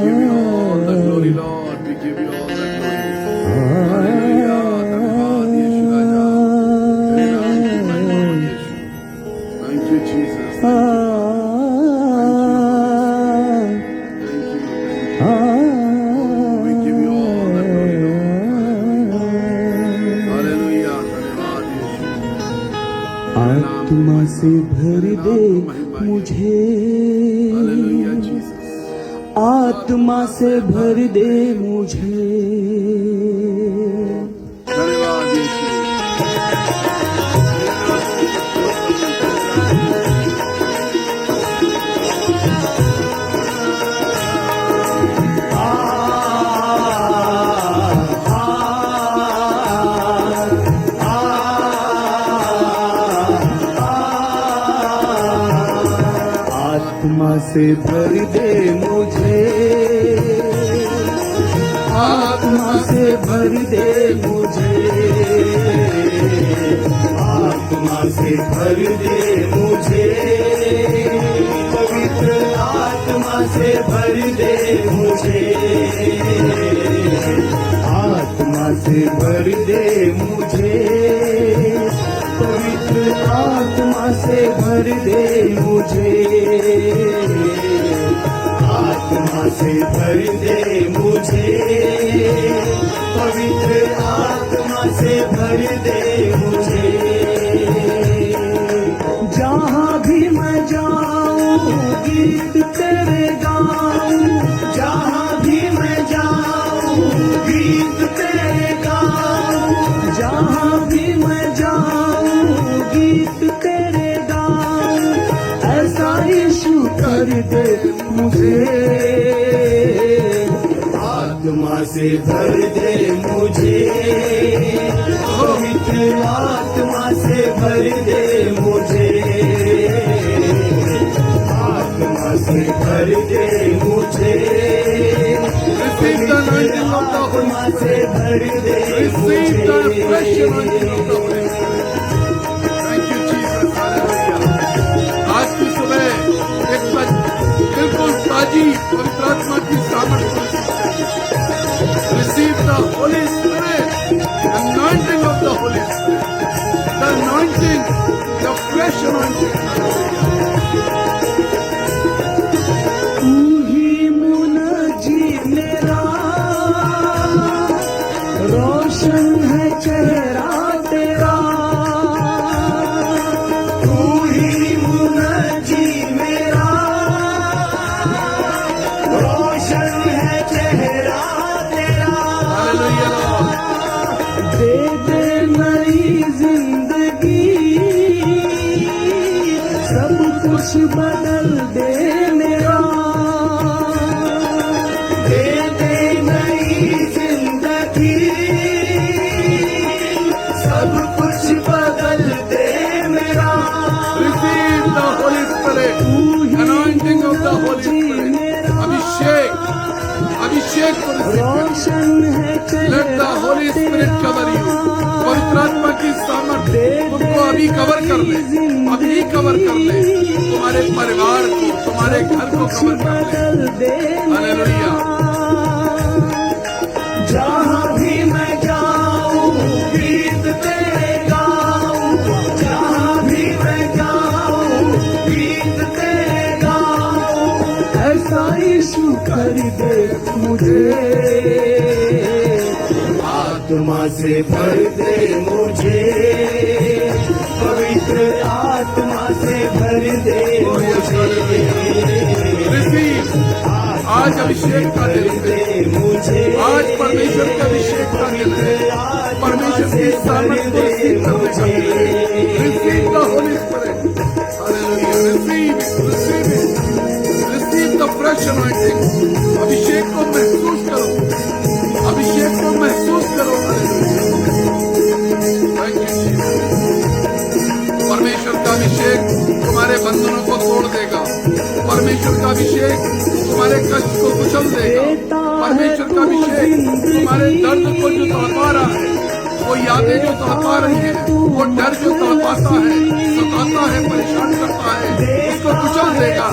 give you all the glory, Lord. We give you all the glory. Hallelujah. धन्यवाद यीशु राजा। तेरे नाम की महिमा हो यीशु। Thank you, Jesus. Thank you. We give you all the glory, Lord. Hallelujah. धन्यवाद यीशु। आत्मा से भर दे मुझे, Hallelujah, Jesus. आत्मा से भर दे मुझे। धन्यवाद यीशु। आत्मा से भर दे मुझे, आत्मा से भर दे मुझे, आत्मा से भर दे मुझे, पवित्र आत्मा से भर दे मुझे, आत्मा से भर दे मुझे, पवित्र आत्मा से भर दे मुझे, आत्मा से भर दे मुझे, पवित्र आत्मा से भर दे मुझे। जहाँ भी मैं जाऊँ गीत तेरे गाऊँ, जहाँ भी मैं जाऊँ गीत तेरे गाऊँ, जहाँ भी मैं जाऊँ गीत तेरे गाऊँ, ऐसा यीशु कर दे मुझे। आत्मा से भर दे मुझे, पवित्र आत्मा से भर दे मुझे, आत्मा से भर दे मुझे, आत्मा से भर दे मुझे। Thank you, Jesus. Hallelujah. आज की सुबह एक बिल्कुल ताजी पवित्र आत्मा की सामर्थ को receive the Holy Spirit, anointing of the Holy Spirit, the anointing, the fresh anointing. तू ही मुनाजी मेरा, रोशन है चेहरा तेरा, तू ही मुनाजी मेरा, रोशन है चेहरा तेरा। Hallelujah, Lord. दे दे नई जिंदगी, सब कुछ बदल दे मेरा, दे दे नई जिंदगी, सब कुछ बदल दे मेरा। Receive the Holy Spirit, anointing of the Holy Spirit. Abhishek, Abhishek को receive करें। रोशन है Let the Holy Spirit cover you. पवित्र आत्मा की सामर्थ्य तुमको अभी कवर कर ले, अभी कवर कर ले, तुम्हारे परिवार को, तुम्हारे घर को कवर कर ले। हालेलुया। जहाँ भी मैं जाऊँ गीत तेरे गाऊँ, जहाँ भी मैं जाऊँ गीत तेरे गाऊँ, ऐसा यीशु कर दे मुझे। आत्मा से भर दे मुझे, पवित्र आत्मा से भर दे मुझे। Receive. आज अभिषेक का दिन है, आज परमेश्वर के अभिषेक का दिन है, परमेश्वर की सामर्थ को receive करने का दिन है। Receive the Holy Spirit. Hallelujah. Receive it. Receive it. Receive the fresh anointing. अभिषेक को महसूस करो, अभिषेक को महसूस करो। Thank you, Jesus. परमेश्वर का अभिषेक तुम्हारे बंधनों को तोड़ देगा, परमेश्वर का अभिषेक तुम्हारे कष्ट को कुचल देगा, परमेश्वर का अभिषेक तुम्हारे दर्द को जो तड़पा रहा है, वो यादें जो तड़पा रही है, वो डर जो तड़पाता है, सताता है, परेशान करता है, उसको कुचल देगा।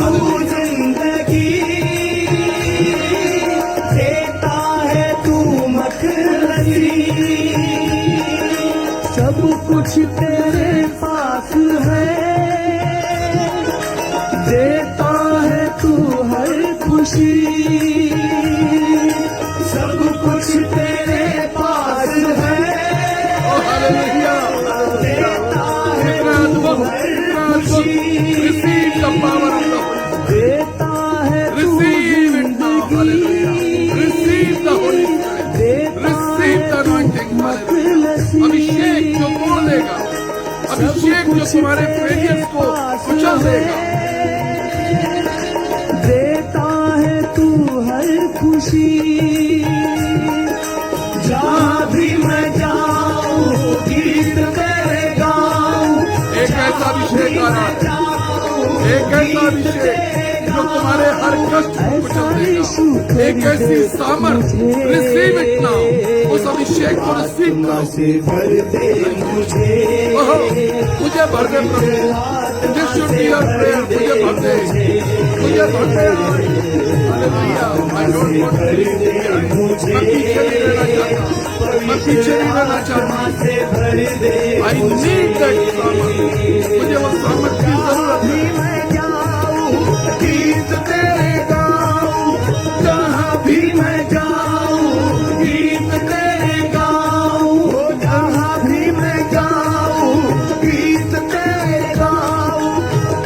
कुछ तेरे पास है, देता है तू हर खुशी। सब कुछ तेरे पास है, ओ हालेलुया, देता है इतना अद्भुत, इतना अद्भुत। Receive the power of the Holy Spirit. देता है तू Receive it now, hallelujah. Receive the Holy Spirit. Receive the anointing, hallelujah. अभिषेक जो तोड़ देगा, अभिषेक जो तुम्हारे फेलियर्स को कुचल देगा। देता है तू हर खुशी। जहाँ भी मैं जाऊँ गीत तेरे गाऊँ, एक ऐसा अभिषेक आ रहा है, एक ऐसा अभिषेक जो तुम्हारे हर कष्ट को कुचल देगा। एक ऐसी सामर्थ, रिसीव इट नाउ। उस अभिषेक को रिसीव करो। से भर दे मुझे, ओहो, मुझे भर दे प्रभु। This should be your prayer. मुझे भर दे, मुझे भर दे। Hallelujah. I don't want to live behind. मैं पीछे नहीं रहना चाहता, मैं पीछे नहीं रहना चाहता। से भर दे I need that सामर्थ। मुझे वो सामर्थ की जरूरत है। मैं जाऊँ गीत तेरे गाऊँ, जहाँ भी मैं जाऊँ गीत तेरे गाऊँ, जहाँ भी मैं जाऊँ गीत तेरे गाऊँ।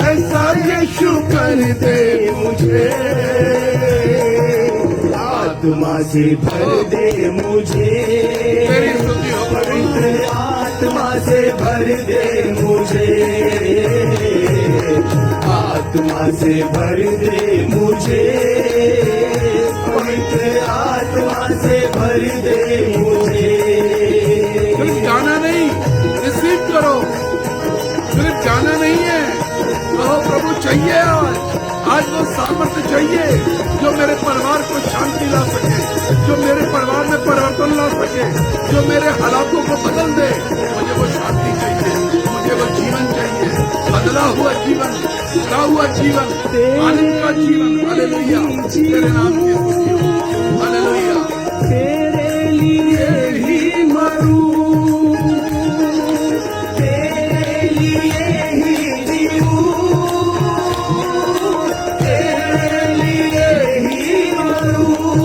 ऐसा यीशु कर दे मुझे, आत्मा से भर दे मुझे, तेरी स्तुति हो प्रभु। पवित्र आत्मा से भर दे मुझे, आत्मा से भर दे मुझे, पवित्र आत्मा से भर दे मुझे। सिर्फ गाना नहीं, रिसीव करो। सिर्फ गाना नहीं है, कहो प्रभु चाहिए आज वो सामर्थ्य चाहिए जो मेरे परिवार को शांति ला सके, जो मेरे परिवार में परिवर्तन ला सके, जो मेरे हालातों को बदल दे। मुझे वो शांति चाहिए, मुझे वो जीवन चाहिए, बदला हुआ जीवन, बदला हुआ जीवन, आनंद का जीवन। हालेलुया, तेरे नाम की स्तुति हो। हालेलुया। तेरे लिए ही मरूं, तेरे लिए ही जीऊं, तेरे लिए ही मरूं।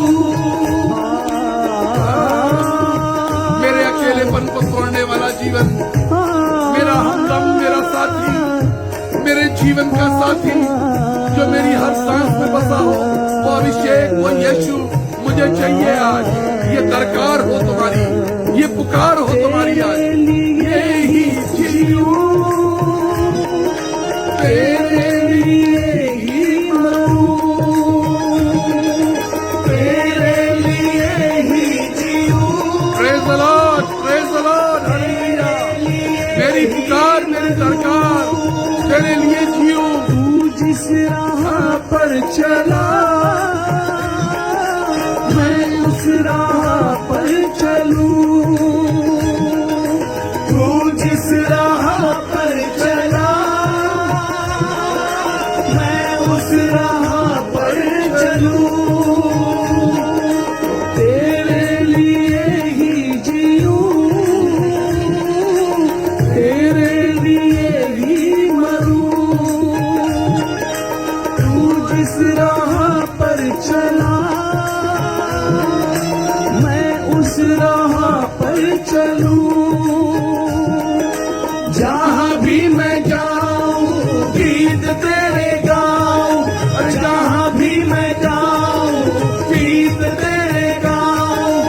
मेरे अकेलेपन को तोड़ने वाला जीवन, मेरा हमदम, मेरा साथी, मेरे जीवन का साथी जो मेरी हर सांस में बसा हो, वो अभिषेक, वो यीशु मुझे चाहिए आज। ये दरकार हो तुम्हारी, ये पुकार हो तुम्हारी आज। ये ही जीऊं, तेरे लिए ही मरूं, तेरे लिए ही जीऊं, praise the Lord, praise the Lord, hallelujah. मेरी पुकार, मेरी दरकार, तेरे लिए जीऊं। तू जिस राह पर चला मैं उस राह पर चलूं, तू जिस राह पर चला मैं उस राह पर चलूं, तेरे लिए ही जीऊं, तेरे लिए ही मरूं। तू जिस राह पर चला मैं उस राह पर चलूं, जहाँ भी मैं जाऊँ गीत तेरे गाऊँ, जहाँ भी मैं जाऊँ गीत तेरे गाऊँ।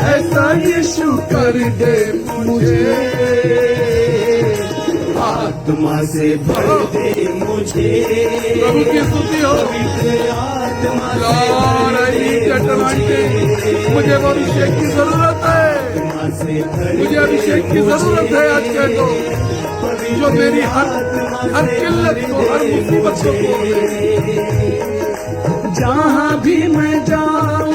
ऐसा यीशु कर दे मुझे, आत्मा से भर दे मुझे, प्रभु की स्तुति हो। पवित्र आत्मा से लॉर्ड, भर I need that they anointing। मुझे, मुझे वो अभिषेक की जरूरत है, आत्मा से भर मुझे अभिषेक की जरूरत है आज कह दो, जो मेरी हर किल्लत को, हर मुसीबत को तोड़ दे। जहाँ भी मैं जाऊँ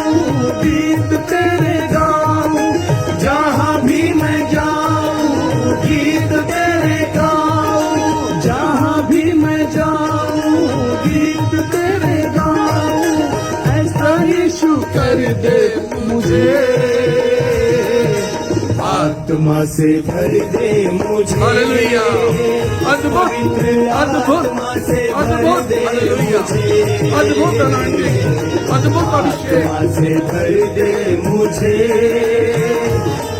गीत तेरे गाऊँ, जहाँ भी मैं जाऊँ गीत तेरे गाऊँ, जहाँ भी मैं जाऊँ गीत तेरे गाऊँ। ऐसा यीशु कर दे मुझे, आत्मा से भर दे मुझे हालेलुया। अद्भुत अद्भुत अद्भुत हालेलुया। अद्भुत anointing, अद्भुत अभिषेक। आत्मा से भर दे मुझे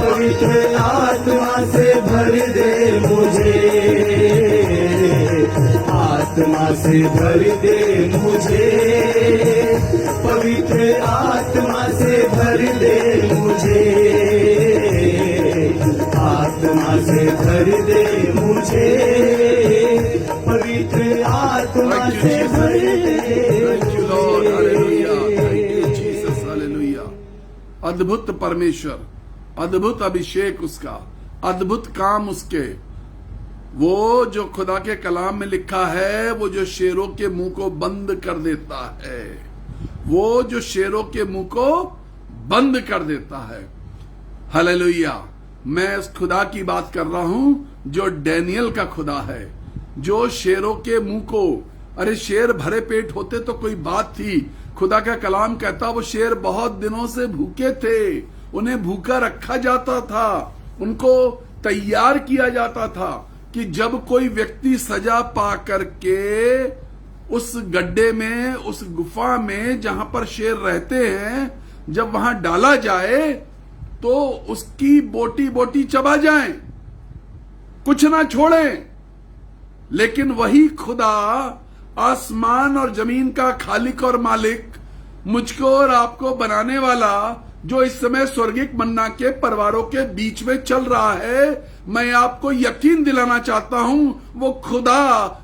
पवित्र आत्मा से भर दे मुझे आत्मा से भर दे मुझे पवित्र आत्मा से भर दे मुझे आत्मा से भर दे मुझे पवित्र आत्मा Thank you, से Jesus. भर दे Thank you, Lord. Hallelujah. Thank you, Jesus. Hallelujah. अद्भुत परमेश्वर, अद्भुत अभिषेक उसका, अद्भुत काम उसके। वो जो खुदा के कलाम में लिखा है, वो जो शेरों के मुंह को बंद कर देता है, वो जो शेरों के मुंह को बंद कर देता है। हालेलुया। मैं उस खुदा की बात कर रहा हूं जो डैनियल का खुदा है, जो शेरों के मुंह को, अरे शेर भरे पेट होते तो कोई बात थी। खुदा का कलाम कहता वो शेर बहुत दिनों से भूखे थे, उन्हें भूखा रखा जाता था, उनको तैयार किया जाता था कि जब कोई व्यक्ति सजा पा करके उस गड्ढे में, उस गुफा में जहां पर शेर रहते हैं, जब वहां डाला जाए तो उसकी बोटी बोटी चबा जाए, कुछ ना छोड़े। लेकिन वही खुदा, आसमान और जमीन का खालिक और मालिक, मुझको और आपको बनाने वाला, जो इस समय स्वर्गिक मन्ना के परिवारों के बीच में चल रहा है, मैं आपको यकीन दिलाना चाहता हूं, वो खुदा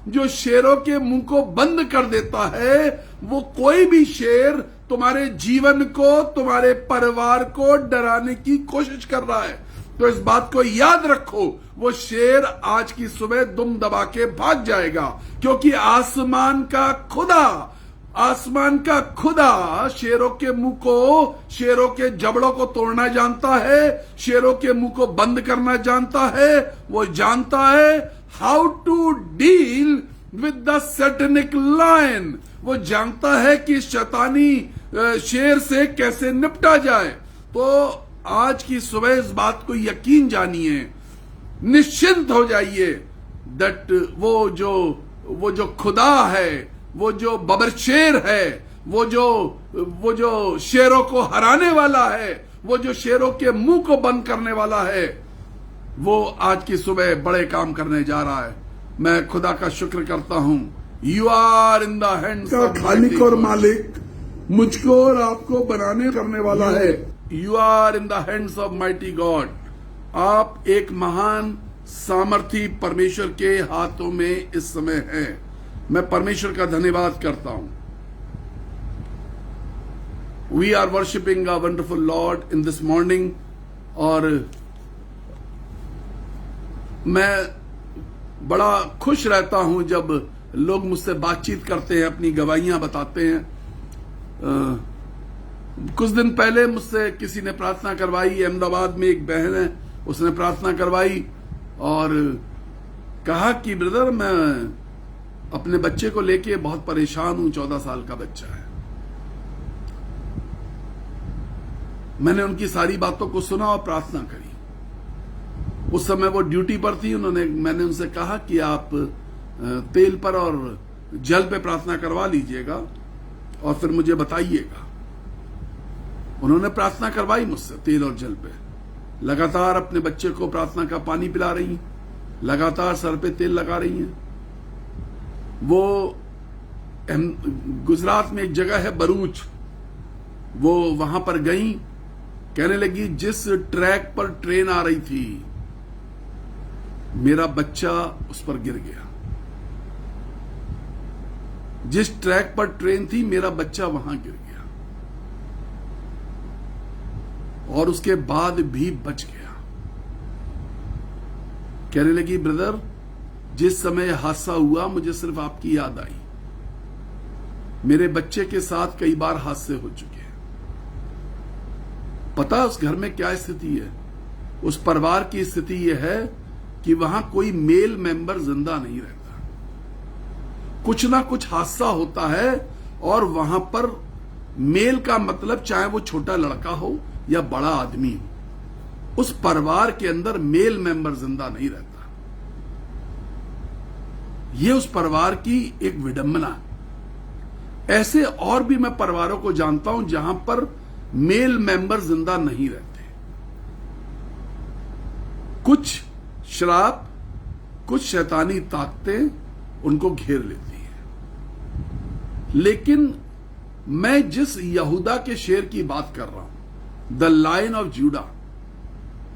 जो शेरों के मुंह को बंद कर देता है, वो कोई भी शेर तुम्हारे जीवन को, तुम्हारे परिवार को डराने की कोशिश कर रहा है तो इस बात को याद रखो, वो शेर आज की सुबह दुम दबा के भाग जाएगा, क्योंकि आसमान का खुदा शेरों के मुंह को, शेरों के जबड़ों को तोड़ना जानता है, शेरों के मुंह को बंद करना जानता है। वो जानता है how to deal with the satanic lion. वो जानता है कि शैतानी शेर से कैसे निपटा जाए। तो आज की सुबह इस बात को यकीन जानिए, निश्चिंत हो जाइए दैट वो जो खुदा है, वो जो बबरशेर है, वो जो शेरों को हराने वाला है, वो जो शेरों के मुंह को बंद करने वाला है, वो आज की सुबह बड़े काम करने जा रहा है। मैं खुदा का शुक्र करता हूं। You are in the hands of खालिक और मालिक, मुझको और आपको बनाने करने वाला है। You are in the hands of mighty God. आप एक महान सामर्थी परमेश्वर के हाथों में इस समय हैं। मैं परमेश्वर का धन्यवाद करता हूं। We are worshipping a wonderful Lord in this morning. और मैं बड़ा खुश रहता हूं जब लोग मुझसे बातचीत करते हैं, अपनी गवाहियां बताते हैं। कुछ दिन पहले मुझसे किसी ने प्रार्थना करवाई, अहमदाबाद में एक बहन है, उसने प्रार्थना करवाई और कहा कि ब्रदर मैं अपने बच्चे को लेके बहुत परेशान हूं, 14 साल का बच्चा है। मैंने उनकी सारी बातों को सुना और प्रार्थना करी। उस समय वो ड्यूटी पर थी। मैंने उनसे कहा कि आप तेल पर और जल पे प्रार्थना करवा लीजिएगा और फिर मुझे बताइएगा। उन्होंने प्रार्थना करवाई मुझसे तेल और जल पे। लगातार अपने बच्चे को प्रार्थना का पानी पिला रही हैं, लगातार सर पे तेल लगा रही हैं। वो गुजरात में एक जगह है भरूच, वो वहां पर गई। कहने लगी जिस ट्रैक पर ट्रेन आ रही थी मेरा बच्चा उस पर गिर गया। जिस ट्रैक पर ट्रेन थी मेरा बच्चा वहां गिर गया और उसके बाद भी बच गया। कहने लगी ब्रदर जिस समय हादसा हुआ मुझे सिर्फ आपकी याद आई। मेरे बच्चे के साथ कई बार हादसे हो चुके हैं। पता उस घर में क्या स्थिति है? उस परिवार की स्थिति यह है कि वहां कोई मेल मेंबर जिंदा नहीं रहता। कुछ ना कुछ हादसा होता है और वहां पर मेल का मतलब चाहे वो छोटा लड़का हो या बड़ा आदमी हो, उस परिवार के अंदर मेल मेंबर जिंदा नहीं रहता। यह उस परिवार की एक विडंबना है। ऐसे और भी मैं परिवारों को जानता हूं जहां पर मेल मेंबर जिंदा नहीं रहते। कुछ श्राप, कुछ शैतानी ताकतें उनको घेर लेती हैं। लेकिन मैं जिस यहूदा के शेर की बात कर रहा हूं, द लायन ऑफ जूडा,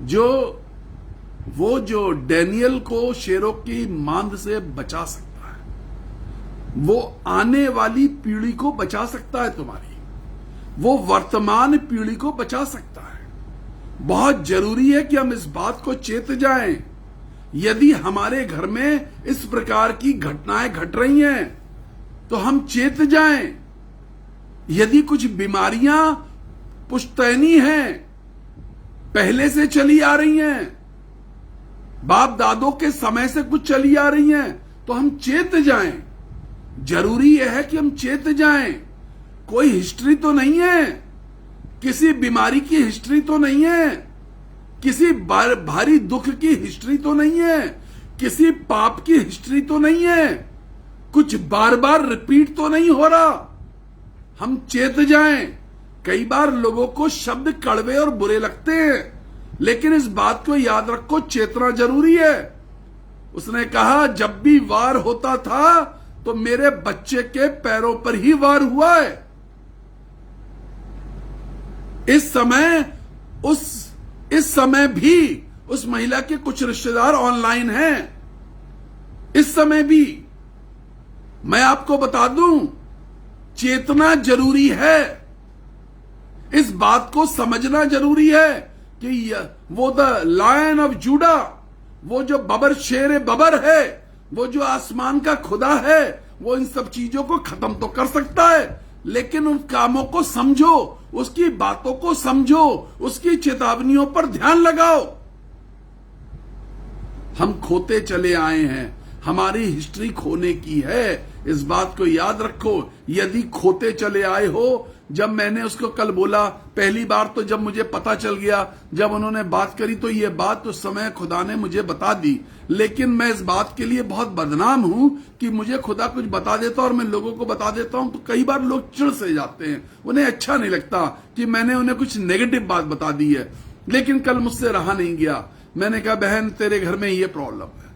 जो डैनियल को शेरों की मांद से बचा सकता है, वो आने वाली पीढ़ी को बचा सकता है तुम्हारी, वो वर्तमान पीढ़ी को बचा सकता है। बहुत जरूरी है कि हम इस बात को चेत जाएं। यदि हमारे घर में इस प्रकार की घटनाएं घट रही हैं तो हम चेत जाएं। यदि कुछ बीमारियां पुश्तैनी हैं, पहले से चली आ रही हैं, बाप दादों के समय से कुछ चली आ रही हैं, तो हम चेत जाएं। जरूरी यह है कि हम चेत जाएं। कोई हिस्ट्री तो नहीं है, किसी बीमारी की हिस्ट्री तो नहीं है, किसी भारी दुख की हिस्ट्री तो नहीं है, किसी पाप की हिस्ट्री तो नहीं है, कुछ बार बार रिपीट तो नहीं हो रहा। हम चेत जाएं। कई बार लोगों को शब्द कड़वे और बुरे लगते हैं, लेकिन इस बात को याद रखो, चेतना जरूरी है। उसने कहा जब भी वार होता था तो मेरे बच्चे के पैरों पर ही वार हुआ है। इस समय भी उस महिला के कुछ रिश्तेदार ऑनलाइन हैं। इस समय भी मैं आपको बता दूं, चेतना जरूरी है। इस बात को समझना जरूरी है कि वो द लायन ऑफ जूडा, वो जो बबर शेर बबर है, वो जो आसमान का खुदा है, वो इन सब चीजों को खत्म तो कर सकता है, लेकिन उन कामों को समझो, उसकी बातों को समझो, उसकी चेतावनियों पर ध्यान लगाओ। हम खोते चले आए हैं, हमारी हिस्ट्री खोने की है। इस बात को याद रखो। यदि खोते चले आए हो, जब मैंने उसको कल बोला, पहली बार तो जब मुझे पता चल गया, जब उन्होंने बात करी, तो ये बात उस समय खुदा ने मुझे बता दी। लेकिन मैं इस बात के लिए बहुत बदनाम हूं कि मुझे खुदा कुछ बता देता और मैं लोगों को बता देता हूं, तो कई बार लोग चिढ़ से जाते हैं। उन्हें अच्छा नहीं लगता कि मैंने उन्हें कुछ नेगेटिव बात बता दी है। लेकिन कल मुझसे रहा नहीं गया। मैंने कहा बहन तेरे घर में ये प्रॉब्लम है।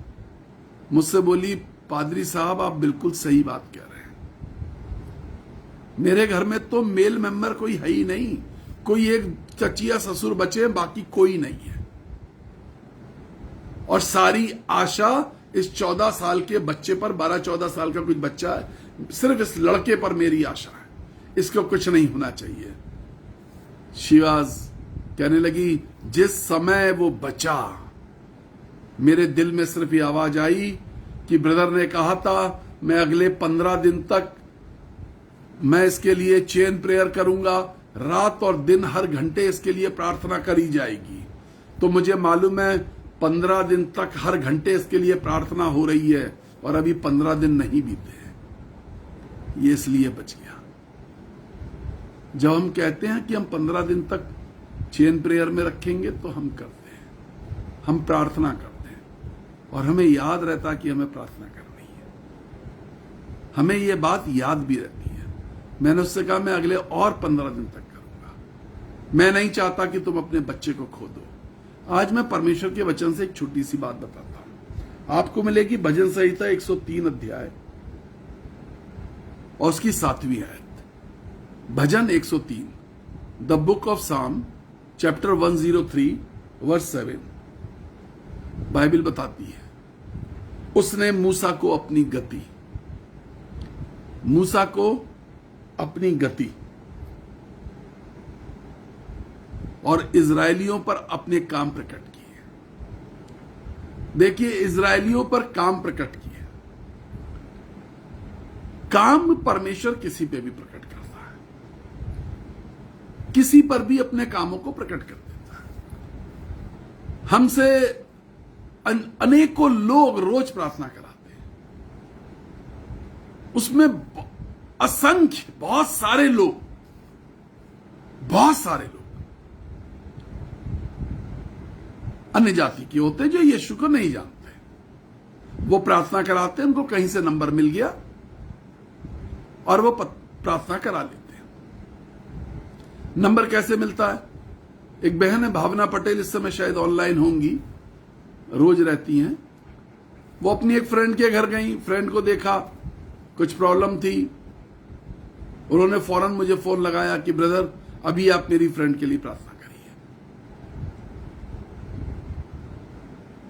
मुझसे बोली पादरी साहब आप बिल्कुल सही बात कह रहे हैं, मेरे घर में तो मेल मेंबर कोई है ही नहीं, कोई एक चचिया ससुर बचे, बाकी कोई नहीं है। और सारी आशा इस 14 साल के बच्चे पर, 12-14 साल का कुछ बच्चा है, सिर्फ इस लड़के पर मेरी आशा है, इसको कुछ नहीं होना चाहिए। शिवाज कहने लगी जिस समय वो बचा, मेरे दिल में सिर्फ ये आवाज आई कि ब्रदर ने कहा था मैं अगले 15 दिन तक मैं इसके लिए चेन प्रेयर करूंगा, रात और दिन हर घंटे इसके लिए प्रार्थना करी जाएगी। तो मुझे मालूम है 15 दिन तक हर घंटे इसके लिए प्रार्थना हो रही है, और अभी 15 दिन नहीं बीते हैं। ये इसलिए बच गया। जब हम कहते हैं कि हम 15 दिन तक चेन प्रेयर में रखेंगे, तो हम करते हैं, हम प्रार्थना करते हैं, और हमें याद रहता कि हमें प्रार्थना करनी है। हमें यह बात याद भी रहती है। मैंने उससे कहा मैं अगले और 15 दिन तक करूंगा। मैं नहीं चाहता कि तुम अपने बच्चे को खो दो। आज मैं परमेश्वर के वचन से एक छोटी सी बात बताता हूं। आपको मिलेगी भजन संहिता 103 अध्याय और उसकी 7वीं आयत। भजन 103, द बुक ऑफ साम, चैप्टर 103 वर्स 7। बाइबल बताती है उसने मूसा को अपनी गति और इजरायलियों पर अपने काम प्रकट किए। देखिए, इजरायलियों पर काम प्रकट किए। काम परमेश्वर किसी पे भी प्रकट करता है, किसी पर भी अपने कामों को प्रकट कर देता है। हमसे अनेकों लोग रोज प्रार्थना कराते हैं, उसमें असंख्य बहुत सारे लोग अन्य जाति के होते हैं जो यीशु को नहीं जानते। वो प्रार्थना कराते हैं, उनको कहीं से नंबर मिल गया और वो प्रार्थना करा लेते हैं। नंबर कैसे मिलता है? एक बहन है भावना पटेल, इस समय शायद ऑनलाइन होंगी, रोज रहती हैं। वो अपनी एक फ्रेंड के घर गई, फ्रेंड को देखा, कुछ प्रॉब्लम थी, उन्होंने फौरन मुझे फोन लगाया कि ब्रदर अभी आप मेरी फ्रेंड के लिए प्रार्थना करिए।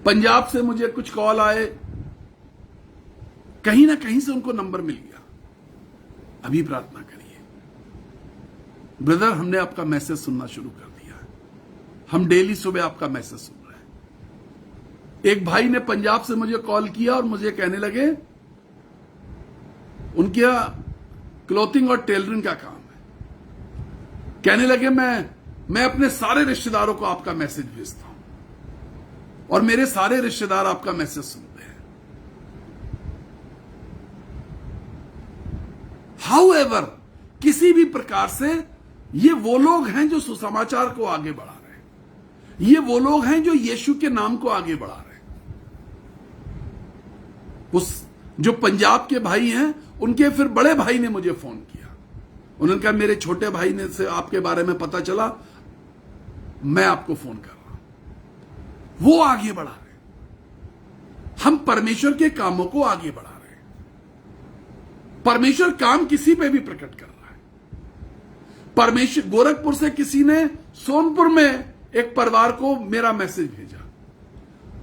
पंजाब से मुझे कुछ कॉल आए, कहीं ना कहीं से उनको नंबर मिल गया, अभी प्रार्थना करिए। ब्रदर हमने आपका मैसेज सुनना शुरू कर दिया है, हम डेली सुबह आपका मैसेज सुन रहे हैं। एक भाई ने पंजाब से मुझे कॉल किया और मुझे कहने लगे, उनके क्लोथिंग और टेलरिंग का काम है, कहने लगे मैं अपने सारे रिश्तेदारों को आपका मैसेज भेजता हूं और मेरे सारे रिश्तेदार आपका मैसेज सुनते हैं। हाउएवर, किसी भी प्रकार से ये वो लोग हैं जो सुसमाचार को आगे बढ़ा रहे हैं, ये वो लोग हैं जो यीशु के नाम को आगे बढ़ा रहे हैं। उस जो पंजाब के भाई हैं, उनके फिर बड़े भाई ने मुझे फोन किया, उन्होंने कहा मेरे छोटे भाई ने से आपके बारे में पता चला, मैं आपको फोन कर रहा हूं। वो आगे बढ़ा रहे हैं, हम परमेश्वर के कामों को आगे बढ़ा रहे हैं। परमेश्वर काम किसी पे भी प्रकट कर रहा है। परमेश्वर, गोरखपुर से किसी ने सोनपुर में एक परिवार को मेरा मैसेज भेजा।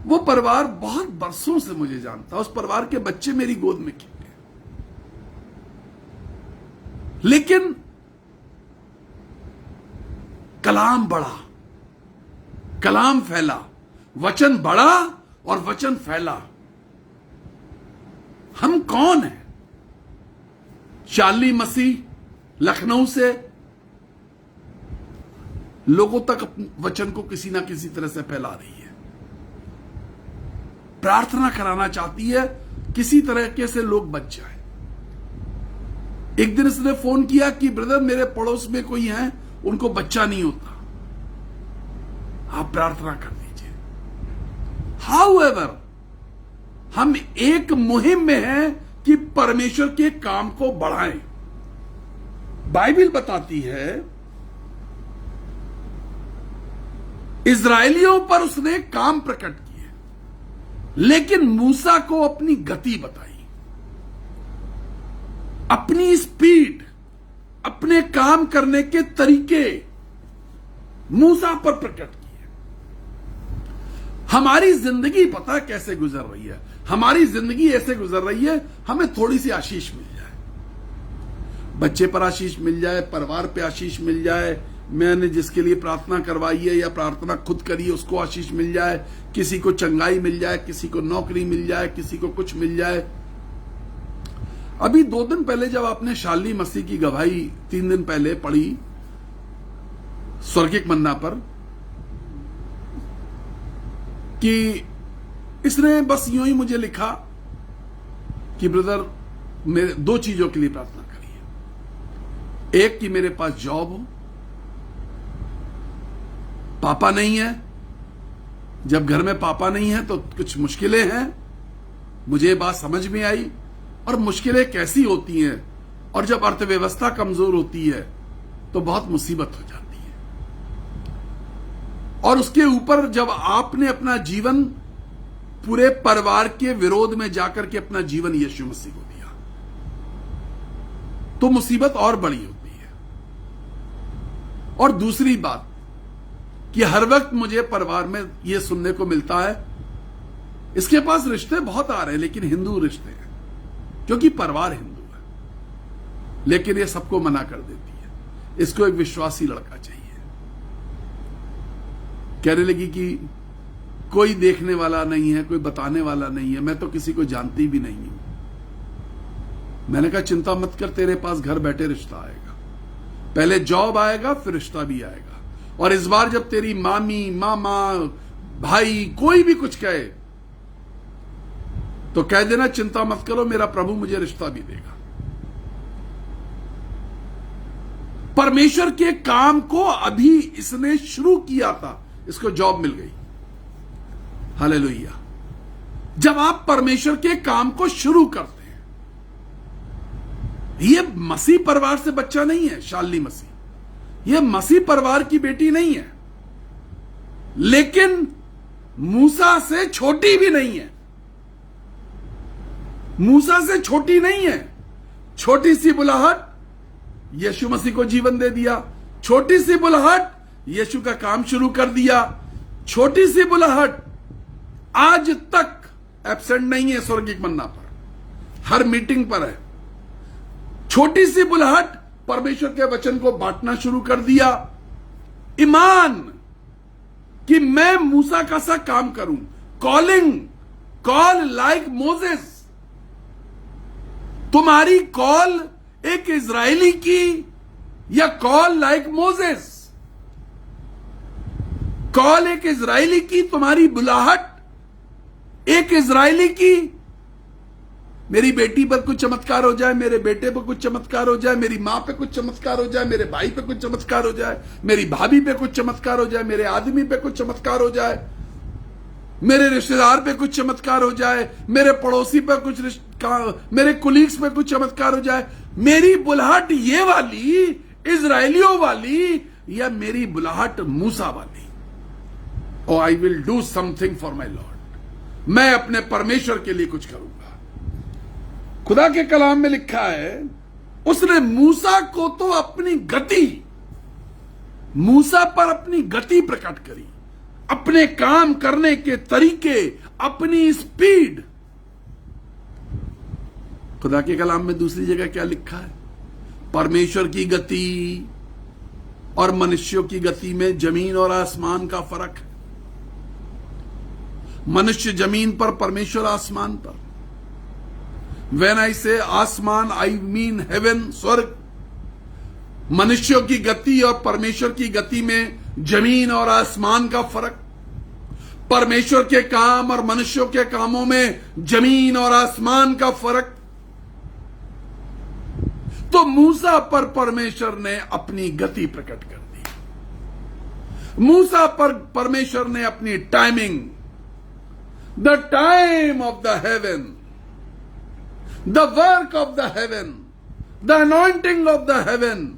वो परिवार बहुत बरसों से मुझे जानता, उस परिवार के बच्चे मेरी गोद में खेले, लेकिन कलाम बढ़ा, कलाम फैला, वचन बढ़ा और वचन फैला। हम कौन हैं? चार्ली मसीह लखनऊ से लोगों तक वचन को किसी ना किसी तरह से फैला रही है, प्रार्थना कराना चाहती है, किसी तरीके से लोग बच जाए। एक दिन इसने फोन किया कि ब्रदर मेरे पड़ोस में कोई है, उनको बच्चा नहीं होता, आप प्रार्थना कर दीजिए। हाउएवर, हम एक मुहिम में हैं कि परमेश्वर के काम को बढ़ाएं। बाइबल बताती है इजरायलियों पर उसने काम प्रकट किए, लेकिन मूसा को अपनी गति बताई, अपनी स्पीड, अपने काम करने के तरीके मूसा पर प्रकट किए। हमारी जिंदगी पता कैसे गुजर रही है? हमारी जिंदगी ऐसे गुजर रही है, हमें थोड़ी सी आशीष मिल जाए, बच्चे पर आशीष मिल जाए, परिवार पे आशीष मिल जाए, मैंने जिसके लिए प्रार्थना करवाई है या प्रार्थना खुद करी है उसको आशीष मिल जाए, किसी को चंगाई मिल जाए, किसी को नौकरी मिल जाए, किसी को कुछ मिल जाए। अभी 2 दिन पहले जब आपने शार्ली मसीह की गवाही 3 दिन पहले पढ़ी स्वर्गिक मन्ना पर, कि इसने बस यूं ही मुझे लिखा कि ब्रदर मेरे 2 चीजों के लिए प्रार्थना करिए। एक कि मेरे पास जॉब हो, पापा नहीं है, जब घर में पापा नहीं है तो कुछ मुश्किलें हैं, मुझे ये बात समझ में आई। और मुश्किलें कैसी होती हैं, और जब अर्थव्यवस्था कमजोर होती है तो बहुत मुसीबत हो जाती है। और उसके ऊपर जब आपने अपना जीवन पूरे परिवार के विरोध में जाकर के अपना जीवन यीशु मसीह को दिया, तो मुसीबत और बड़ी होती है। और दूसरी बात कि हर वक्त मुझे परिवार में यह सुनने को मिलता है, इसके पास रिश्ते बहुत आ रहे हैं लेकिन हिंदू रिश्ते हैं, क्योंकि परिवार हिंदू है, लेकिन ये सबको मना कर देती है, इसको एक विश्वासी लड़का चाहिए। कहने लगी कि कोई देखने वाला नहीं है, कोई बताने वाला नहीं है, मैं तो किसी को जानती भी नहीं हूं। मैंने कहा चिंता मत कर, तेरे पास घर बैठे रिश्ता आएगा, पहले जॉब आएगा फिर रिश्ता भी आएगा। और इस बार जब तेरी मामी, मामा, भाई कोई भी कुछ कहे तो कह देना चिंता मत करो, मेरा प्रभु मुझे रिश्ता भी देगा। परमेश्वर के काम को अभी इसने शुरू किया था, इसको जॉब मिल गई, हालेलुया। जब आप परमेश्वर के काम को शुरू करते हैं, ये मसीह परिवार से बच्चा नहीं है शालिनी मसीह, ये मसीह परिवार की बेटी नहीं है, लेकिन मूसा से छोटी भी नहीं है, मूसा से छोटी नहीं है। छोटी सी बुलाहट यीशु मसीह को जीवन दे दिया, छोटी सी बुलाहट यीशु का काम शुरू कर दिया, छोटी सी बुलाहट आज तक एब्सेंट नहीं है स्वर्गिक मन्ना पर, हर मीटिंग पर है। छोटी सी बुलाहट परमेश्वर के वचन को बांटना शुरू कर दिया। ईमान कि मैं मूसा का सा काम करूं, कॉल लाइक मोसेस। तुम्हारी कॉल एक इजरायली की या कॉल लाइक मोसेस? कॉल एक इजरायली की, तुम्हारी बुलाहट एक इजरायली की। मेरी बेटी पर कुछ चमत्कार हो जाए, मेरे बेटे पर कुछ चमत्कार हो जाए, मेरी मां पे कुछ चमत्कार हो जाए, मेरे भाई पे कुछ चमत्कार हो जाए, मेरी भाभी पे कुछ चमत्कार हो जाए, मेरे आदमी पे कुछ चमत्कार हो जाए, मेरे रिश्तेदार पे कुछ चमत्कार हो जाए, मेरे पड़ोसी पे कुछ मेरे कुलीग्स पे कुछ चमत्कार हो जाए। मेरी बुलाहट ये वाली, इजरायलियों वाली, या मेरी बुलाहट मूसा वाली? Oh I will do something for my Lord. मैं अपने परमेश्वर के लिए कुछ करूंगा। खुदा के कलाम में लिखा है, उसने मूसा को तो अपनी गति, मूसा पर अपनी गति प्रकट करी, अपने काम करने के तरीके, अपनी स्पीड। खुदा के कलाम में दूसरी जगह क्या लिखा है? परमेश्वर की गति और मनुष्यों की गति में जमीन और आसमान का फर्क है। मनुष्य जमीन पर, परमेश्वर आसमान पर। When I say आसमान, I mean heaven, स्वर्ग। मनुष्यों की गति और परमेश्वर की गति में जमीन और आसमान का फर्क। परमेश्वर के काम और मनुष्यों के कामों में जमीन और आसमान का फर्क। तो मूसा पर परमेश्वर ने अपनी गति प्रकट कर दी। मूसा पर परमेश्वर ने अपनी timing, the time of the haven, the work of the haven, the anointing of the haven,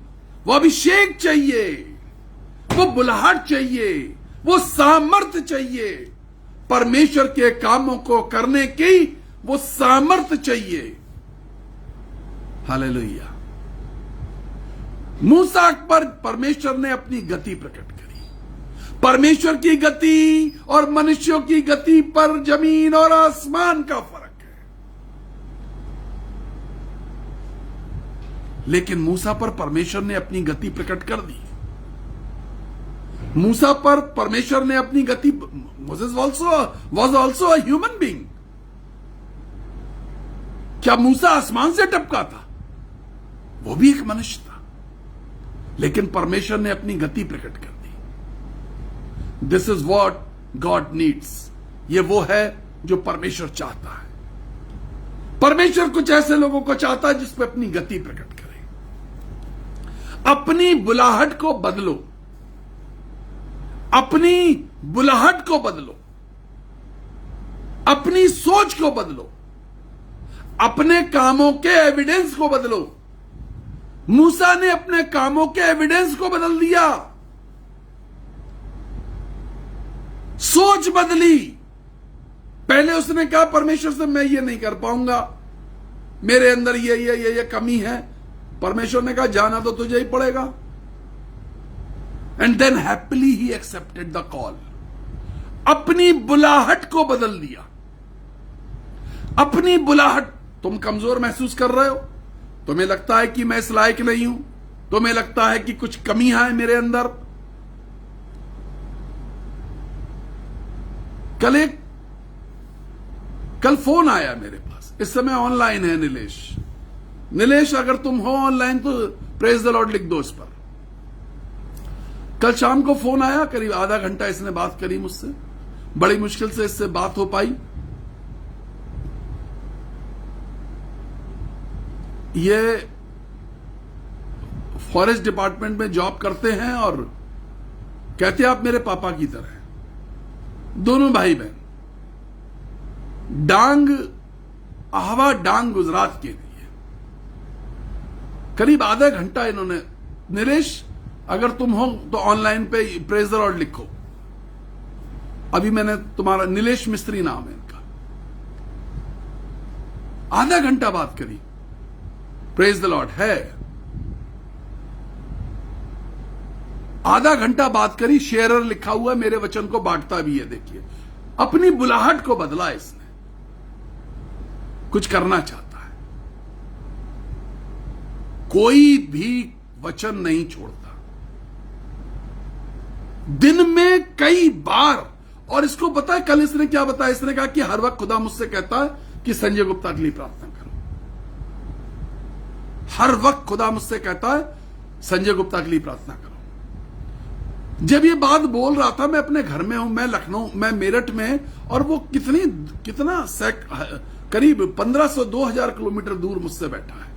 वो अभिषेक चाहिए, वो बुलाहट चाहिए, वो सामर्थ्य चाहिए, परमेश्वर के कामों को करने की वो सामर्थ्य चाहिए। हालेलुया। मूसा पर परमेश्वर ने अपनी गति प्रकट करी। परमेश्वर की गति और मनुष्यों की गति पर जमीन और आसमान का फर्क है। लेकिन मूसा पर परमेश्वर ने अपनी गति प्रकट कर दी। मूसा पर परमेश्वर ने अपनी गति, Moses was also a human being. क्या मूसा आसमान से टपका था? वो भी एक मनुष्य था। लेकिन परमेश्वर ने अपनी गति प्रकट कर दी। This is what God needs. ये वो है जो परमेश्वर चाहता है। परमेश्वर कुछ ऐसे लोगों को चाहता है जिसपे अपनी गति प्रकट करे। अपनी बुलाहट को बदलो, अपनी बुलाहट को बदलो, अपनी सोच को बदलो, अपने कामों के एविडेंस को बदलो। मूसा ने अपने कामों के एविडेंस को बदल दिया, सोच बदली। पहले उसने कहा परमेश्वर से मैं ये नहीं कर पाऊंगा, मेरे अंदर ये कमी है। परमेश्वर ने कहा जाना तो तुझे ही पड़ेगा। And then happily he accepted the call. अपनी बुलाहट को बदल दिया। अपनी बुलाहट। तुम कमजोर महसूस कर रहे हो, तुम्हें लगता है कि मैं इस लायक नहीं हूं, तुम्हें लगता है कि कुछ कमियां हैं मेरे अंदर। कल फोन आया मेरे पास, इस समय ऑनलाइन है नीलेश, अगर तुम हो ऑनलाइन तो प्रेज द लॉर्ड लिख दो इस पर। कल शाम को फोन आया, करीब आधा घंटा इसने बात करी मुझसे, बड़ी मुश्किल से इससे बात हो पाई। ये फॉरेस्ट डिपार्टमेंट में जॉब करते हैं और कहते हैं आप मेरे पापा की तरह हैं। दोनों भाई बहन, हवा डांग गुजरात के लिए करीब आधा घंटा इन्होंने, नीलेश अगर तुम हो तो ऑनलाइन पे प्रेज द लॉर्ड लिखो। अभी मैंने तुम्हारा, नीलेश मिस्त्री नाम है इनका, आधा घंटा बात करी, प्रेज द लॉर्ड है, आधा घंटा बात करी, शेयरर लिखा हुआ है, मेरे वचन को बांटता भी है। देखिए अपनी बुलाहट को बदला इसने, कुछ करना चाहता है, कोई भी वचन नहीं छोड़ता, दिन में कई बार। और इसको पता है कल इसने क्या बताया, इसने कहा कि हर वक्त खुदा मुझसे कहता है कि संजय गुप्ता के लिए प्रार्थना करो। हर वक्त खुदा मुझसे कहता है संजय गुप्ता के लिए प्रार्थना करो। जब ये बात बोल रहा था, मैं अपने घर में हूं, मैं लखनऊ, मैं मेरठ में, और वो कितना करीब 1500-2000 किलोमीटर दूर मुझसे बैठा है।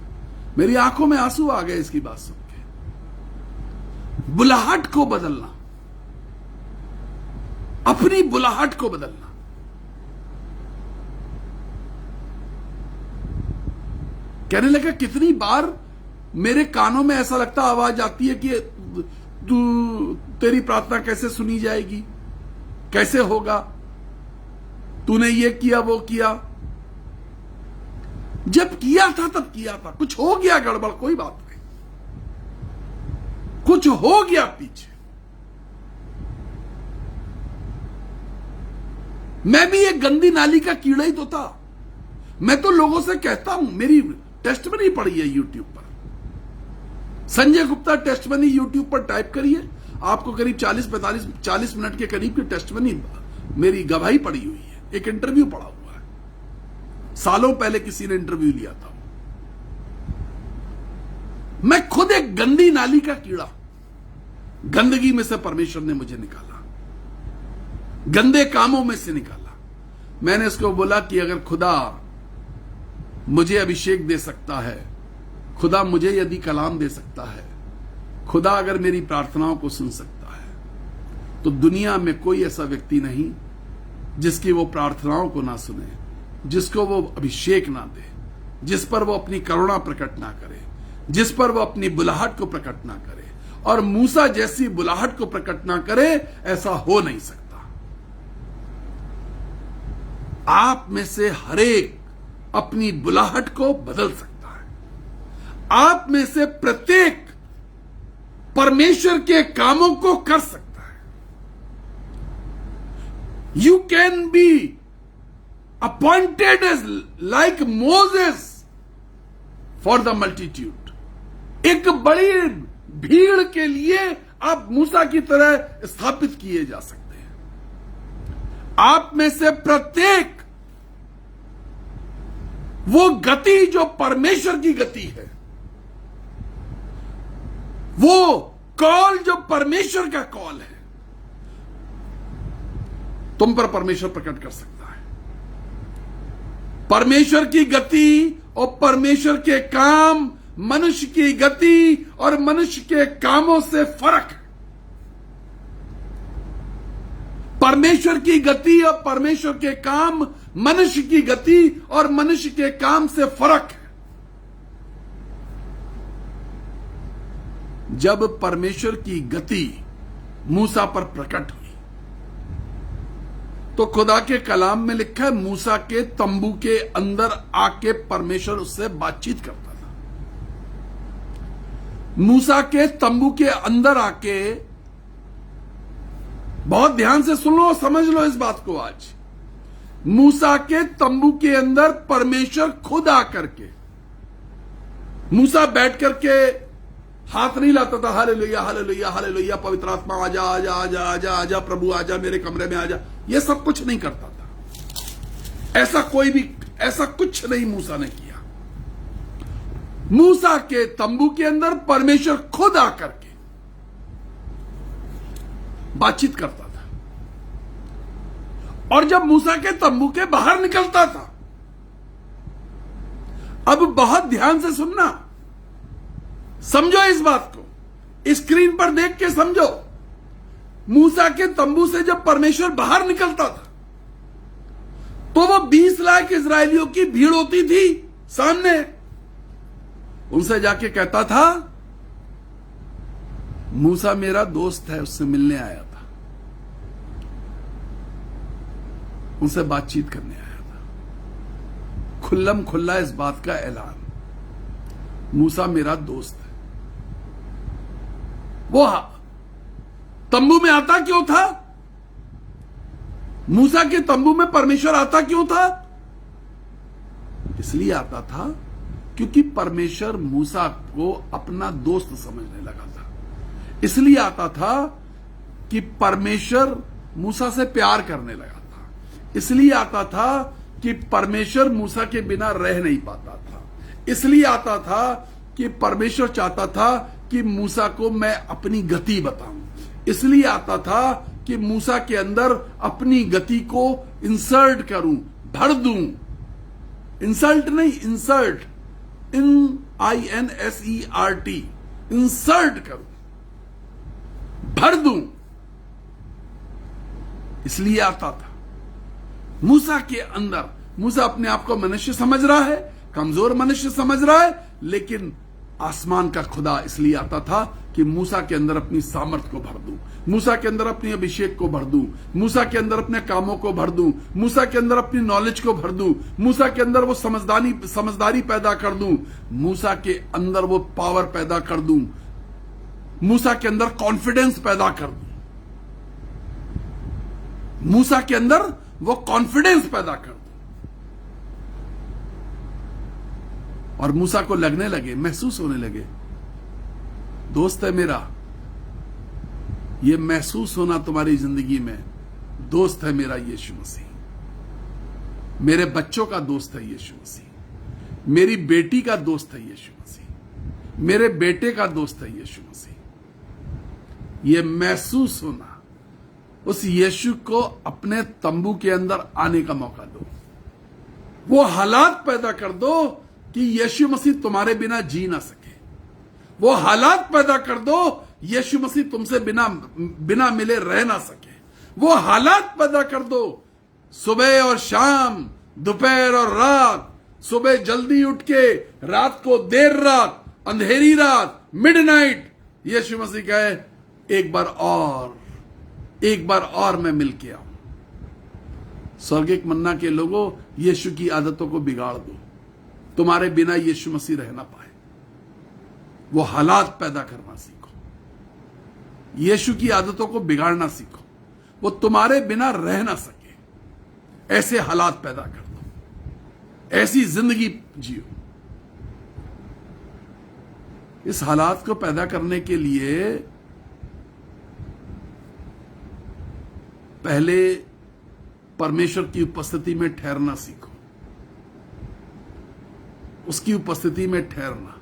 मेरी आंखों में आंसू आ गए इसकी बात सुन के। बुलाहट को बदलना, अपनी बुलाहट को बदलना। कहने लगा कितनी बार मेरे कानों में ऐसा लगता, आवाज आती है कि तेरी प्रार्थना कैसे सुनी जाएगी, कैसे होगा, तूने ये किया वो किया। जब किया था तब किया था, कुछ हो गया गड़बड़, कोई बात नहीं, कुछ हो गया पीछे। मैं भी एक गंदी नाली का कीड़ा ही तो था। मैं तो लोगों से कहता हूं, मेरी टेस्टमनी पड़ी है यूट्यूब पर, संजय गुप्ता टेस्टमनी यूट्यूब पर टाइप करिए, आपको करीब 40 मिनट के करीब की टेस्टमनी, मेरी गवाही पड़ी हुई है। एक इंटरव्यू पड़ा हुआ है, सालों पहले किसी ने इंटरव्यू लिया था। मैं खुद एक गंदी नाली का कीड़ा, गंदगी में से परमेश्वर ने मुझे निकाला, गंदे कामों में से निकाला। मैंने इसको बोला कि अगर खुदा मुझे अभिषेक दे सकता है, खुदा मुझे यदि कलाम दे सकता है, खुदा अगर मेरी प्रार्थनाओं को सुन सकता है, तो दुनिया में कोई ऐसा व्यक्ति नहीं जिसकी वो प्रार्थनाओं को ना सुने, जिसको वो अभिषेक ना दे, जिस पर वो अपनी करुणा प्रकट ना करे, जिस पर वो अपनी बुलाहट को प्रकट ना करे, और मूसा जैसी बुलाहट को प्रकट ना करे, ऐसा हो नहीं सकता। आप में से हरेक अपनी बुलाहट को बदल सकता है। आप में से प्रत्येक परमेश्वर के कामों को कर सकता है। You can be appointed as like Moses for the multitude. एक बड़ी भीड़ के लिए आप मूसा की तरह स्थापित किए जा सकते हैं। आप में से प्रत्येक वो गति जो परमेश्वर की गति है, वो कॉल जो परमेश्वर का कॉल है, तुम पर परमेश्वर प्रकट कर सकता है। परमेश्वर की गति और परमेश्वर के काम मनुष्य की गति और मनुष्य के कामों से फर्क है। परमेश्वर की गति और परमेश्वर के काम मनुष्य की गति और मनुष्य के काम से फर्क है। जब परमेश्वर की गति मूसा पर प्रकट हुई, तो खुदा के कलाम में लिखा है, मूसा के तंबू के अंदर आके परमेश्वर उससे बातचीत करता था। मूसा के तंबू के अंदर आके, बहुत ध्यान से सुन लो, समझ लो इस बात को। आज मूसा के तंबू के अंदर परमेश्वर खुद आकर के, मूसा बैठ करके हाथ नहीं लाता था, हालेलुया हालेलुया हालेलुया, पवित्र आत्मा आजा आजा आजा आजा आजा, प्रभु आजा, मेरे कमरे में आजा, ये सब कुछ नहीं करता था। ऐसा कुछ नहीं मूसा ने किया। मूसा के तंबू के अंदर परमेश्वर खुद आकर के बातचीत करता था, और जब मूसा के तंबू के बाहर निकलता था, अब बहुत ध्यान से सुनना, समझो इस बात को, स्क्रीन पर देख के समझो। मूसा के तंबू से जब परमेश्वर बाहर निकलता था, तो वो 20 लाख इजरायलियों की भीड़ होती थी सामने, उनसे जाके कहता था मूसा मेरा दोस्त है, उससे मिलने आया था, उनसे बातचीत करने आया था। खुल्लम खुल्ला इस बात का ऐलान, मूसा मेरा दोस्त है। वो तंबू में आता क्यों था? मूसा के तंबू में परमेश्वर आता क्यों था? इसलिए आता था क्योंकि परमेश्वर मूसा को अपना दोस्त समझने लगा था। इसलिए आता था कि परमेश्वर मूसा से प्यार करने लगा था। इसलिए आता था कि परमेश्वर मूसा के बिना रह नहीं पाता था। इसलिए आता था कि परमेश्वर चाहता था कि मूसा को मैं अपनी गति बताऊं। इसलिए आता था कि मूसा के अंदर अपनी गति को इंसर्ट करूं, भर दूं। इंसल्ट नहीं, इंसर्ट, INSERT, इंसर्ट करूं, भर दूं। इसलिए आता था मूसा के अंदर। मूसा अपने आप को मनुष्य समझ रहा है, कमजोर मनुष्य समझ रहा है, लेकिन आसमान का खुदा इसलिए आता था कि मूसा के अंदर अपनी सामर्थ को भर दूं, मूसा के अंदर अपनी अभिषेक को भर दूं, मूसा के अंदर अपने कामों को भर दूं, मूसा के अंदर अपनी नॉलेज को भर दूं, मूसा के अंदर वो समझदारी पैदा कर दूं, मूसा के अंदर वो पावर पैदा कर दूं, मूसा के अंदर कॉन्फिडेंस पैदा कर दूं, मूसा के अंदर वो कॉन्फिडेंस पैदा कर दूं। और मूसा को लगने लगे, महसूस होने लगे, दोस्त है मेरा। ये महसूस होना तुम्हारी जिंदगी में, दोस्त है मेरा यीशु मसीह, मेरे बच्चों का दोस्त है यीशु मसीह, मेरी बेटी का दोस्त है यीशु मसीह, मेरे बेटे का दोस्त है यीशु मसीह। ये महसूस होना, उस यीशु को अपने तंबू के अंदर आने का मौका दो। वो हालात पैदा कर दो कि यीशु मसीह तुम्हारे बिना जी ना सके। वो हालात पैदा कर दो यीशु मसीह तुमसे बिना मिले रह ना सके। वो हालात पैदा कर दो, सुबह और शाम, दोपहर और रात, सुबह जल्दी उठ के, रात को देर रात, अंधेरी रात, मिडनाइट, यीशु मसीह कहे एक बार और मैं मिल के आऊं। स्वर्गिक मन्ना के लोगों, यीशु की आदतों को बिगाड़ दो, तुम्हारे बिना यीशु मसीह रह ना पाए। वो हालात पैदा करना सीखो, यीशु की आदतों को बिगाड़ना सीखो, वो तुम्हारे बिना रह ना सके। ऐसे हालात पैदा कर दो, ऐसी जिंदगी जियो। इस हालात को पैदा करने के लिए पहले परमेश्वर की उपस्थिति में ठहरना सीखो, उसकी उपस्थिति में ठहरना।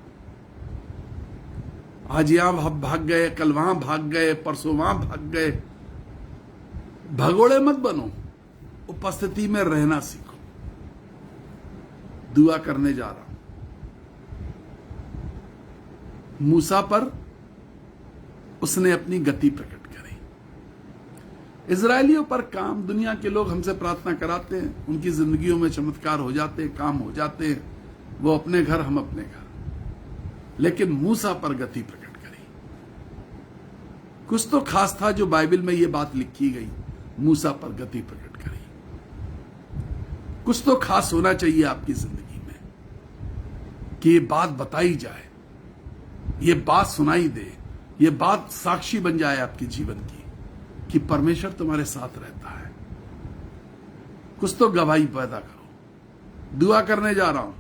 आज यहां भाग गए, कल वहां भाग गए, परसों वहां भाग गए, भगोड़े मत बनो, उपस्थिति में रहना सीखो। दुआ करने जा रहा हूं। मूसा पर उसने अपनी गति प्रकट करी। इजरायलियों पर काम, दुनिया के लोग हमसे प्रार्थना कराते हैं, उनकी जिंदगियों में चमत्कार हो जाते हैं, काम हो जाते हैं, वो अपने घर, हम अपने घर। लेकिन मूसा पर गति प्रकट करी। कुछ तो खास था जो बाइबल में ये बात लिखी गई, मूसा पर गति प्रकट करी। कुछ तो खास होना चाहिए आपकी जिंदगी में कि ये बात बताई जाए, ये बात सुनाई दे, ये बात साक्षी बन जाए आपके जीवन की कि परमेश्वर तुम्हारे साथ रहता है। कुछ तो गवाही पैदा करो। दुआ करने जा रहा हूं,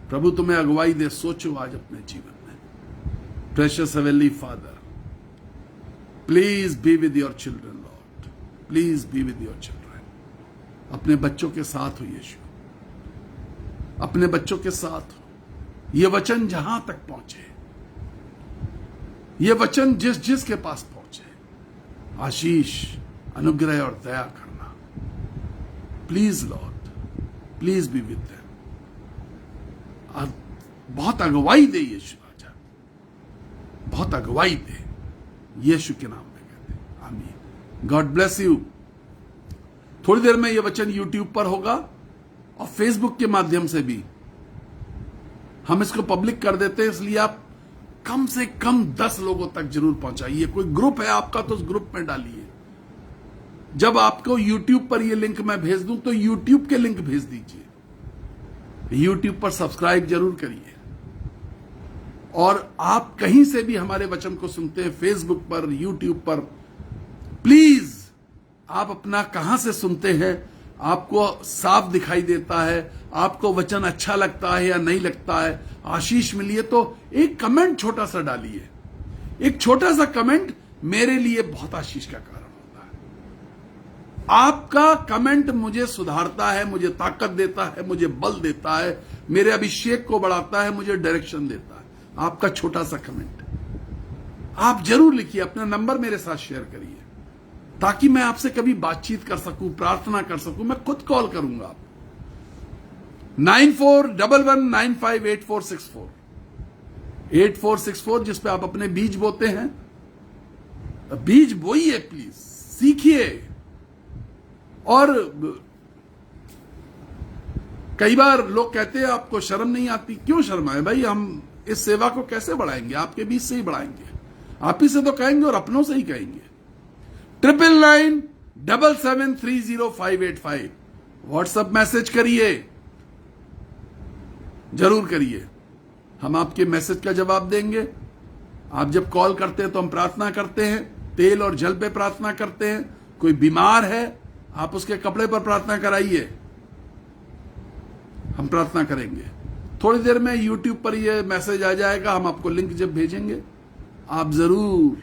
प्रभु तुम्हें अगुवाई दे। सोचो आज अपने जीवन में, precious heavenly father, please be with your children Lord, please be with your children. अपने बच्चों के साथ हो यीशु, अपने बच्चों के साथ हो। ये वचन जहां तक पहुंचे, ये वचन जिस के पास पहुंचे, आशीष, अनुग्रह और दया करना। Please Lord, please be with them. बहुत अगुवाई दे यीशु राजा, बहुत अगुवाई दे, यीशु के नाम में कहते हैं, आमीन। God bless you. थोड़ी देर में यह वचन यूट्यूब पर होगा और फेसबुक के माध्यम से भी हम इसको पब्लिक कर देते हैं, इसलिए आप कम से कम 10 लोगों तक जरूर पहुंचाइए। कोई ग्रुप है आपका तो उस ग्रुप में डालिए। जब आपको यूट्यूब पर यह लिंक मैं भेज दूं तो यूट्यूब के लिंक भेज दीजिए। यूट्यूब पर सब्सक्राइब जरूर करिए। और आप कहीं से भी हमारे वचन को सुनते हैं, फेसबुक पर, यूट्यूब पर, प्लीज आप अपना कहां से सुनते हैं, आपको साफ दिखाई देता है, आपको वचन अच्छा लगता है या नहीं लगता है, आशीष मिली है तो एक कमेंट छोटा सा डालिए। एक छोटा सा कमेंट मेरे लिए बहुत आशीष का कारण होता है। आपका कमेंट मुझे सुधारता है, मुझे ताकत देता है, मुझे बल देता है, मेरे अभिषेक को बढ़ाता है, मुझे डायरेक्शन देता है। आपका छोटा सा कमेंट आप जरूर लिखिए, अपना नंबर मेरे साथ शेयर करिए ताकि मैं आपसे कभी बातचीत कर सकूं, प्रार्थना कर सकूं। मैं खुद कॉल करूंगा आप 9411958464 8464 जिस पे आप अपने बीज बोते हैं। बीज बोइए, प्लीज सीखिए। और कई बार लोग कहते हैं आपको शर्म नहीं आती। क्यों शर्म आए भाई, हम इस सेवा को कैसे बढ़ाएंगे? आपके बीच से ही बढ़ाएंगे, आप ही से तो कहेंगे और अपनों से ही कहेंगे। 9997730585 व्हाट्सएप मैसेज करिए, जरूर करिए। हम आपके मैसेज का जवाब देंगे। आप जब कॉल करते हैं तो हम प्रार्थना करते हैं, तेल और जल पे प्रार्थना करते हैं। कोई बीमार है आप उसके कपड़े पर प्रार्थना कराइए, हम प्रार्थना करेंगे। थोड़ी देर में यूट्यूब पर यह मैसेज आ जाएगा, हम आपको लिंक जब भेजेंगे आप जरूर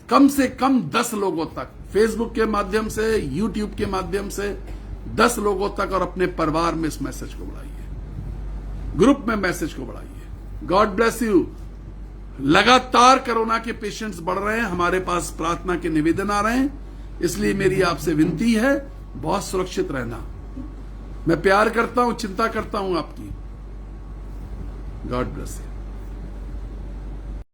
कम से कम 10 लोगों तक, फेसबुक के माध्यम से, यूट्यूब के माध्यम से 10 लोगों तक और अपने परिवार में इस मैसेज को बढ़ाइए, ग्रुप में मैसेज को बढ़ाइए। God bless you. लगातार कोरोना के पेशेंट्स बढ़ रहे हैं, हमारे पास प्रार्थना के निवेदन आ रहे हैं, इसलिए मेरी आपसे विनती है बहुत सुरक्षित रहना। मैं प्यार करता हूं, चिंता करता हूं आपकी। God bless you.